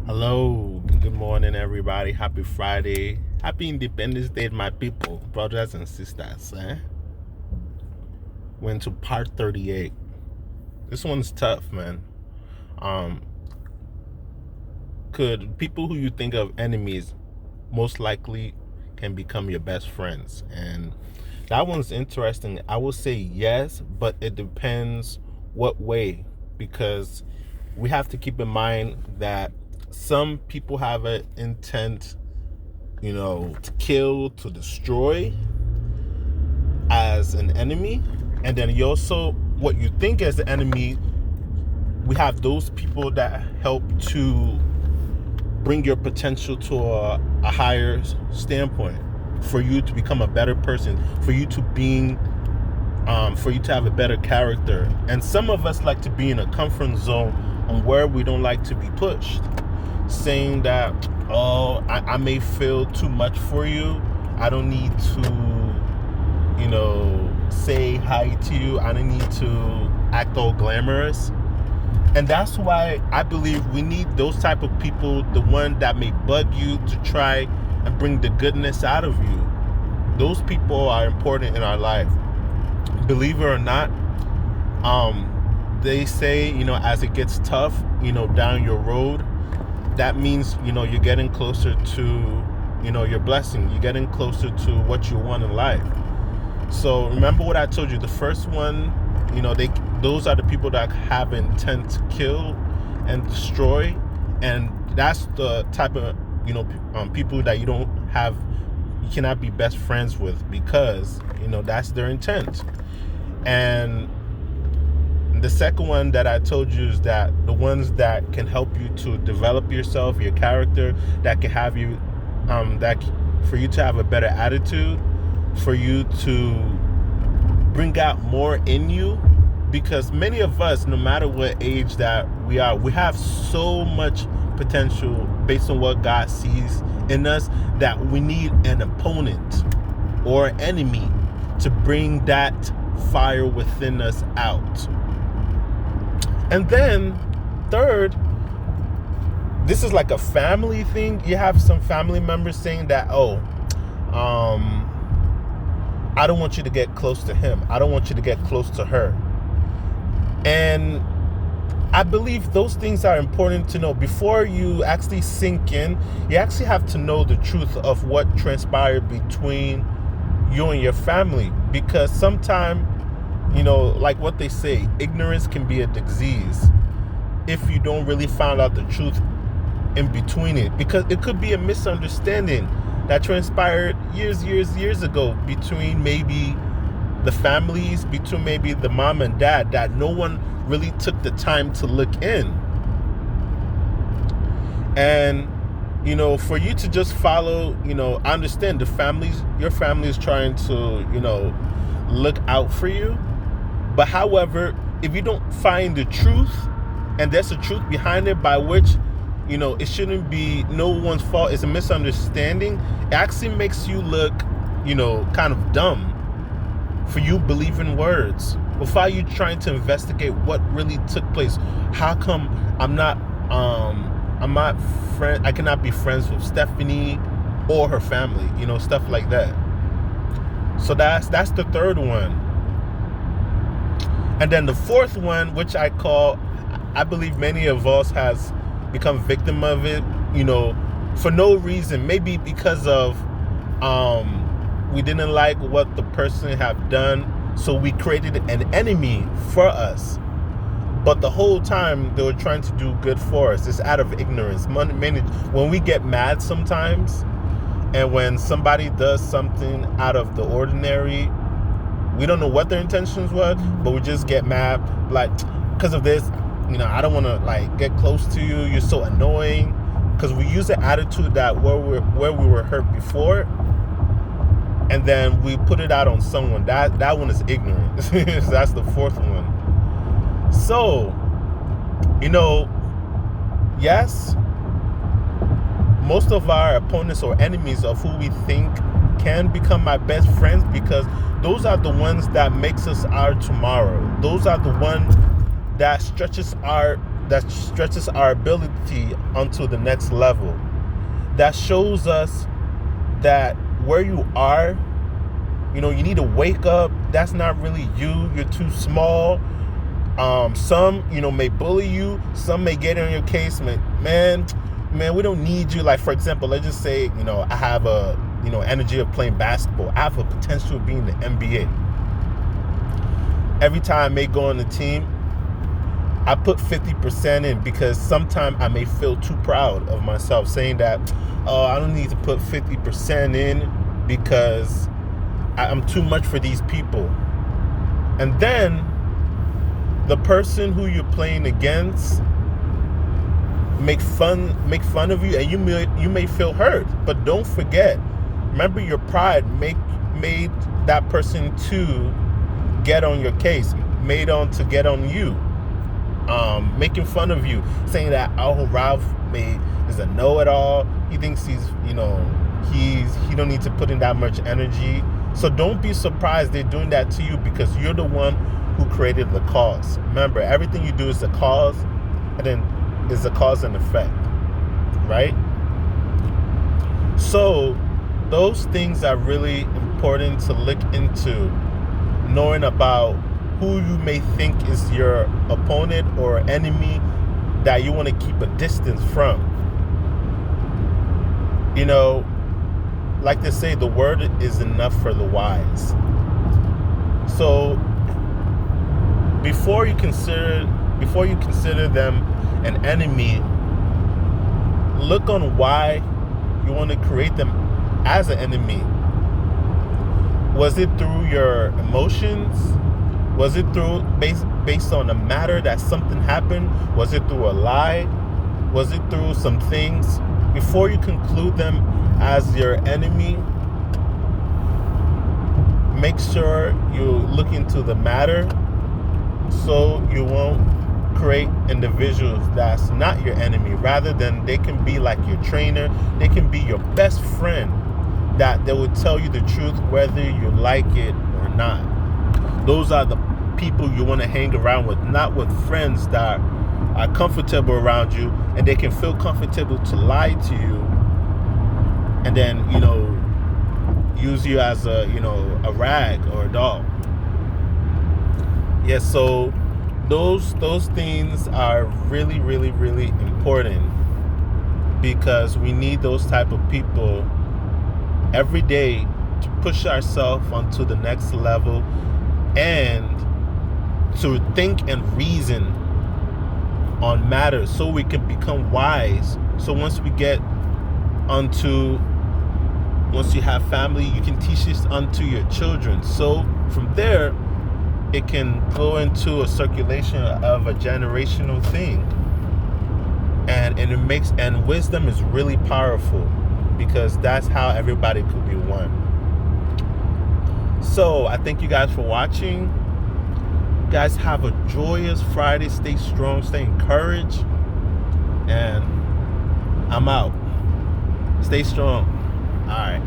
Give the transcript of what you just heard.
Hello, good morning, everybody. Happy Friday. Happy Independence Day, my people, brothers and sisters. Went to part 38. This one's tough, man. Um, could people who you think of enemies most likely can become your best friends? And that one's interesting. I will say yes, but it depends what way, because we have to keep in mind that some people have an intent, to kill, to destroy as an enemy. And then you also, what you think as the enemy, we have those people that help to bring your potential to a higher standpoint, for you to become a better person, for you to have a better character. And some of us like to be in a comfort zone on where we don't like to be pushed, saying that, oh, I may feel too much for you. I don't need to, say hi to you. I don't need to act all glamorous. And that's why I believe we need those type of people, the one that may bug you to try and bring the goodness out of you. Those people are important in our life. Believe it or not, they say, as it gets tough, down your road, that means, you're getting closer to, your blessing. You're getting closer to what you want in life. So remember what I told you. The first one, those are the people that have intent to kill and destroy, and that's the type of people that you cannot be best friends with, because that's their intent. And the second one that I told you is that the ones that can help you to develop yourself, your character, that can have you, that for you to have a better attitude, for you to bring out more in you. Because many of us, no matter what age that we are, we have so much potential based on what God sees in us, that we need an opponent or enemy to bring that fire within us out. And then third, this is like a family thing. You have some family members saying that, I don't want you to get close to him. I don't want you to get close to her. And I believe those things are important to know. Before you actually sink in, you actually have to know the truth of what transpired between you and your family. Because sometimes, like what they say, ignorance can be a disease if you don't really find out the truth in between it. Because it could be a misunderstanding that transpired years ago between maybe the families, between maybe the mom and dad, that no one really took the time to look in. And for you to just follow, I understand your family is trying to look out for you. But however, if you don't find the truth, and there's a truth behind it, by which it shouldn't be no one's fault, it's a misunderstanding, it actually makes you look kind of dumb for you believing words without you trying to investigate what really took place. How come I cannot be friends with Stephanie or her family, stuff like that. So that's the third one. And then the fourth one, which I believe many of us has become victim of it, for no reason. Maybe because of we didn't like what the person have done, so we created an enemy for us. But the whole time they were trying to do good for us. It's out of ignorance. When we get mad sometimes, and when somebody does something out of the ordinary, we don't know what their intentions were, but we just get mad, like, because of this, I don't want to get close to you. You're so annoying. Because we use the attitude that where we were hurt before, and then we put it out on someone. That one is ignorance. That's the fourth one. So, yes, most of our opponents or enemies of who we think can become my best friends, because those are the ones that makes us our tomorrow. Those are the ones that stretches our stretches our ability onto the next level. That shows us that where you are, you need to wake up. That's not really you. You're too small. Some, may bully you. Some may get on your case. Man, we don't need you. Like, for example, let's just say, I have a, energy of playing basketball. I have a potential of being in the NBA. Every time I may go on the team, I put 50% in, because sometimes I may feel too proud of myself, saying that, I don't need to put 50% in because I'm too much for these people. And then the person who you're playing against make fun of you, and you may feel hurt. But don't forget, remember, your pride made that person to get on your case, to get on you, making fun of you, saying that, oh, Ralph is a know-it-all. He thinks he don't need to put in that much energy. So don't be surprised they're doing that to you, because you're the one who created the cause. Remember, everything you do is the cause, and then is the cause and effect, right? So those things are really important to look into, knowing about who you may think is your opponent or enemy that you want to keep a distance from. Like they say, the word is enough for the wise. So before you consider them an enemy, look on why you want to create them as an enemy. Was it through your emotions? Was it through based on a matter that something happened? Was it through a lie? Was it through some things? Before you conclude them as your enemy, make sure you look into the matter, so you won't create individuals that's not your enemy. Rather than, they can be like your trainer, they can be your best friend, that they will tell you the truth whether you like it or not. Those are the people you want to hang around with, not with friends that are comfortable around you and they can feel comfortable to lie to you, and then use you as a rag or a doll. Yeah, so those things are really, really, really important, because we need those type of people every day to push ourselves onto the next level, and to think and reason on matters, so we can become wise. So once you have family, you can teach this unto your children. So from there, it can go into a circulation of a generational thing. And wisdom is really powerful, because that's how everybody could be one. So I thank you guys for watching. You guys have a joyous Friday. Stay strong, stay encouraged, and I'm out. Stay strong. All right.